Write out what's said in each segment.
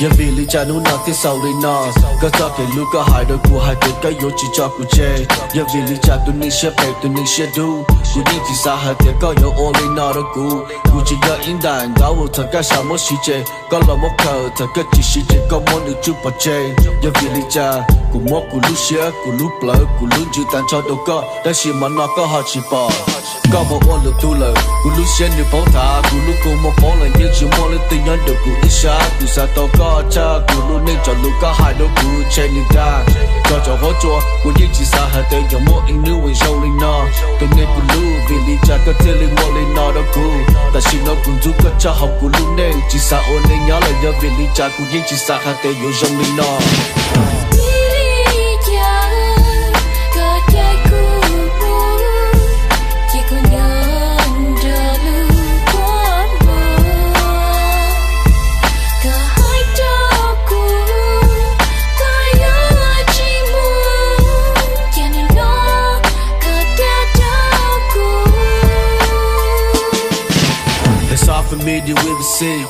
Ya vili cha nu na ti sau đi na Ka ta ke lu ka hai do ku hai te ka yo chi cha ku che Ya vili cha tu ni she pe tu ni she du Ku ni ti sa ha te ka yo all in na do ku Ku chi ya in dan da wo ta ka sha mo shi che Ka lo mo ka ta ka chi shi che ka mo ni chu pa che Ya vili cha ku mo ku lu she ku lu pla ku lu ji tan cha do ka Da shi ma na ka ha chi pa Ka mo on lu tu la Ku lu she ni po ta ku lu ku mo po la ye chi mo le ti yan do ku isha ku sa to ka cha ku lu ne cho lu ka hai do ku che ni da Cho cho ho cho ku ye chi sa ha te yo mo in nu wen show li na To ne ku lu vili cha ka te li mo li na do ku Ta shi no ku du ka cha ho ku lu ne chi sa o ne nya la ya vili cha ku ye chi sa ha te yo jong li na Familiar with the city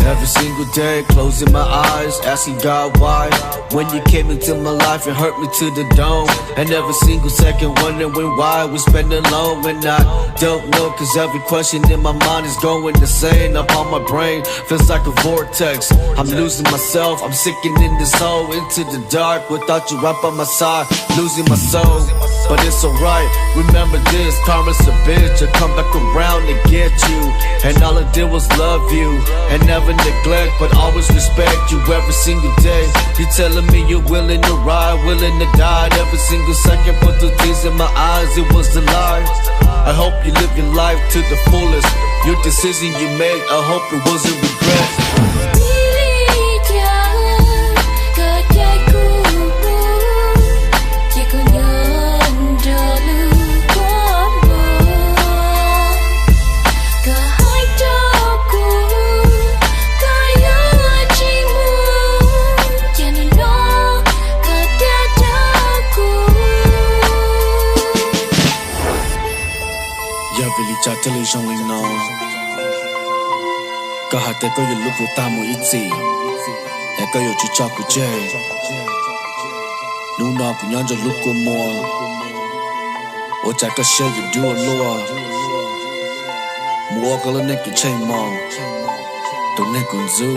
every single day, closing my eyes, asking God why. When you came into my life, it hurt me to the dome. And every single second, wondering why we spend alone. And I don't know, cause every question in my mind is going insane. Up on my brain, feels like a vortex. I'm losing myself, I'm sinking in this hole, into the dark, without you right by my side, losing my soul. But it's alright, remember this, karma's a bitch. I come back around to get you. And all I did was love you, and never neglect, but always respect you every single day. You telling me you're willing to ride, willing to die every single second, put the tears in my eyes, it was a lie. I hope you live your life to the fullest. Your decision you made, I hope it wasn't regret. Ya vili cha te li jong li no Ka ha te ko yo lu ku ta mo itzi E ko yo chi cha ku je Nu na ku nyan jo lu ku mo O cha ka she you do a lo Mo ka le ne ki che mo To ne ku zu